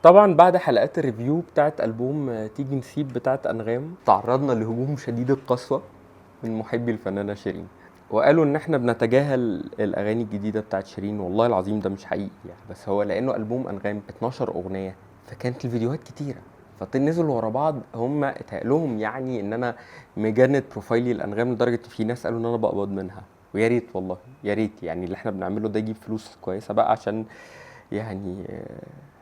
طبعا بعد حلقات الريفيو بتاعت ألبوم تيجي نسيب بتاعت أنغام تعرضنا لهجوم شديد القسوة من محبي الفنانة شيرين، وقالوا ان احنا بنتجاهل الاغاني الجديده بتاعت شيرين. والله العظيم ده مش حقيقي يعني، بس هو لانه ألبوم أنغام 12 اغنيه فكانت الفيديوهات كتيره فنزلوا ورا بعض. هم اتهيأ لهم يعني ان انا مجند بروفايلي الأنغام لدرجه ان في ناس قالوا ان انا بقبض منها، ويا ريت والله يا ريت يعني اللي احنا بنعمله ده يجيب فلوس كويسه بقى، عشان يعني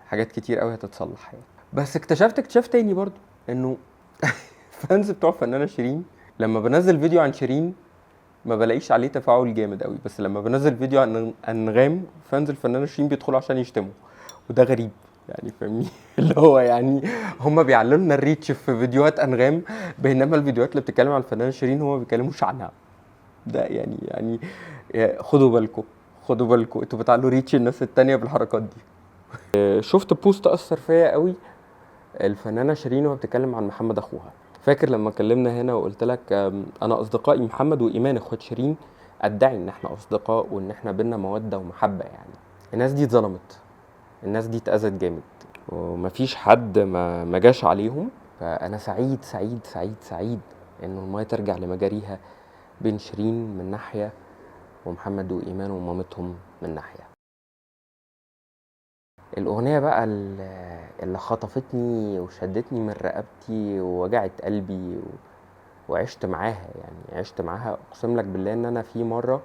حاجات كتير قوي هتتصلح يعني. بس اكتشفت اكتشاف تاني برضو انه فانز بتوع فنانه شيرين لما بنزل فيديو عن شيرين ما بلاقيش عليه تفاعل جامد قوي، بس لما بنزل فيديو عن انغام فانز الفنانه شيرين بيدخلوا عشان يشتموا، وده غريب يعني فاهمني. اللي هو يعني هم بيعلوا لنا الريتش في فيديوهات انغام، بينما الفيديوهات اللي بتتكلم عن الفنانه شيرين هم ما بيتكلموش عنها. ده يعني خدوا بالكم، خدوا بالكم انتوا بتعلوا ريتش الناس التانية بالحركات دي. شفت بوست اثر فيا قوي الفنانه شيرين وهي بتتكلم عن محمد اخوها. فاكر لما اتكلمنا هنا وقلت لك انا اصدقائي محمد وايمان اخوات شيرين ادعي ان احنا اصدقاء وان احنا بينا موده ومحبه يعني. الناس دي اتظلمت، الناس دي اتاذت جامد، ومفيش حد ما جاش عليهم. فانا سعيد سعيد سعيد سعيد انه المايه ترجع لمجاريها بين شيرين من ناحيه ومحمد وايمان ومامتهم من ناحيه. الأغنية بقى اللي خطفتني وشدتني من رقبتي ووجعت قلبي وعشت معاها، يعني عشت معاها. أقسم لك بالله إن أنا في مرة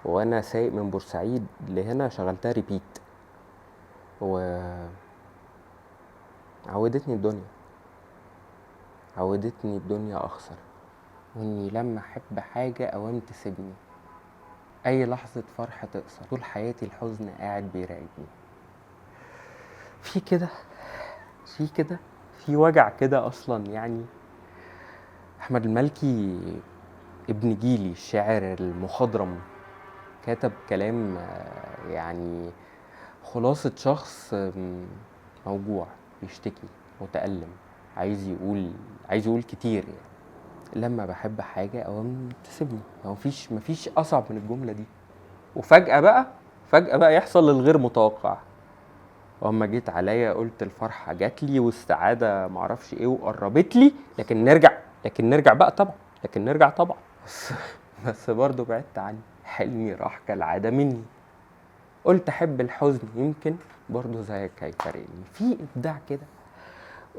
وأنا سايق من بورسعيد لهنا شغلتها ريبيت، وعودتني الدنيا، عودتني الدنيا أخسر، وإني لما أحب حاجة أوام تسيبني، أي لحظة فرح تقصر، طول حياتي الحزن قاعد بيراقبني. في كده في وجع كده أصلا يعني. أحمد المالكي ابن جيلي الشاعر المخضرم كتب كلام يعني خلاصة شخص موجوع بيشتكي متألم عايز يقول كتير يعني. لما بحب حاجة أوام تسيبني، مفيش أصعب من الجملة دي. وفجأة بقى يحصل الغير متوقع، واما جيت عليا قلت الفرحة جاتلي والسعادة معرفش ايه وقربت لي، لكن نرجع بقى طبعا، بس برضه بعدت عني، حلمي راح كالعادة مني، قلت احب الحزن يمكن برضه زيك هيفارقني. في ابداع كده،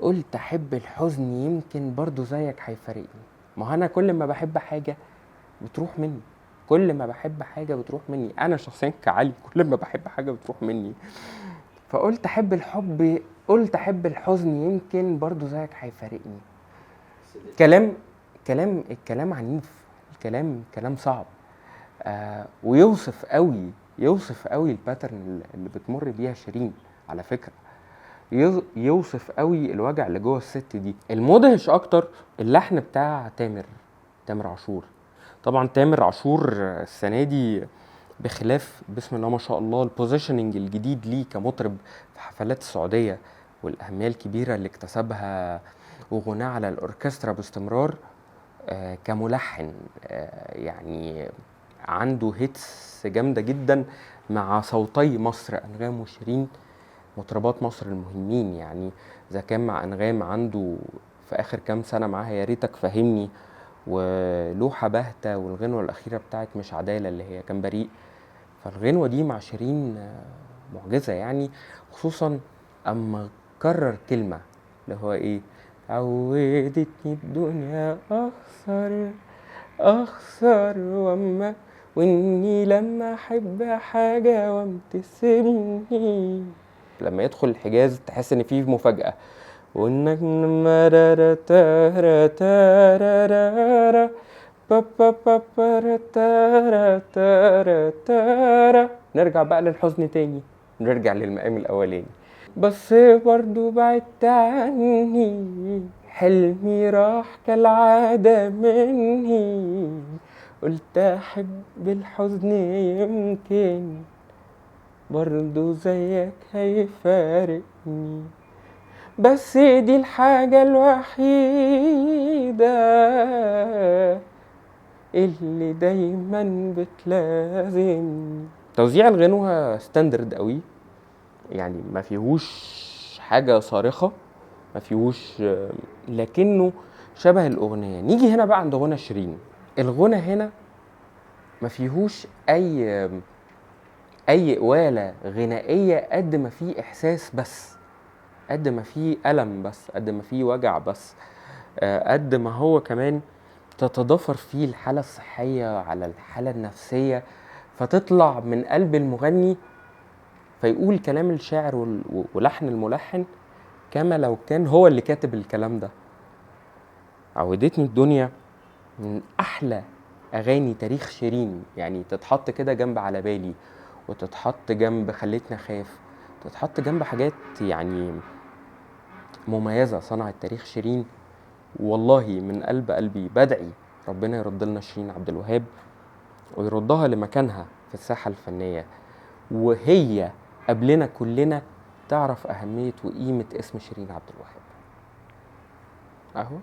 قلت احب الحزن يمكن برضه زيك هيفارقني. ما هو انا كل ما بحب حاجة بتروح مني، انا شخصيا كعلي كل ما بحب حاجة بتروح مني. فقلت قلت احب الحزن يمكن برضو زيك هيفارقني. الكلام عنيف، كلام صعب، ويوصف قوي الباترن اللي بتمر بيها شيرين على فكرة. يوصف قوي الوجع اللي جوه الست دي. المدهش اكتر اللحن بتاع تامر عاشور. طبعا تامر عاشور السنة دي بخلاف بسم الله ما شاء الله البوزيشننج الجديد ليه كمطرب في حفلات السعودية والأهمية الكبيرة اللي اكتسبها وغناه على الأوركسترا باستمرار، كملحن يعني عنده هيتس جامدة جدا مع صوتي مصر أنغام وشيرين، مطربات مصر المهمين يعني. إذا كان مع أنغام عنده في آخر كام سنة معاها يا ريتك فهمني ولوحة باهتة، والغنوة الأخيرة بتاعت مش عدالة اللي هي كان بريء. فالغنوة دي مع شيرين معجزة يعني، خصوصا أما كرر كلمة اللي هو إيه، عودتني الدنيا أخسر وإني لما أحب حاجة وامتسمني. لما يدخل الحجاز تحس إن فيه مفاجأة، وإنك مرارا تارا تارا نرجع بقى للحزن تاني، نرجع للمقام الاولاني. بس برضو بعدت عني، حلمي راح كالعادة مني، قلت احب الحزن يمكن برضو زيك هيفارقني، بس دي الحاجة الوحيدة اللي دايما بتلازمني. توزيع الغنوة ستاندرد قوي يعني، ما فيهوش حاجة صارخة، ما فيهوش لكنه شبه الأغنية. نيجي هنا بقى عند غنى شيرين. الغنى هنا ما فيهوش أي قوالة غنائية قد ما فيه إحساس بس، قد ما فيه ألم بس، قد ما فيه وجع بس، قد ما هو كمان تتضافر فيه الحالة الصحية على الحالة النفسية، فتطلع من قلب المغني فيقول كلام الشاعر ولحن الملحن كما لو كان هو اللي كاتب الكلام ده. عودتني الدنيا من أحلى أغاني تاريخ شيرين، يعني تتحط كده جنب على بالي، وتتحط جنب خلتنا خاف، تتحط جنب حاجات يعني مميزة صنعت تاريخ شيرين. والله من قلب قلبي بدعي ربنا يرد لنا شيرين عبد الوهاب ويردها لمكانها في الساحة الفنية، وهي قبلنا كلنا تعرف أهمية وقيمة اسم شيرين عبد الوهاب. أهو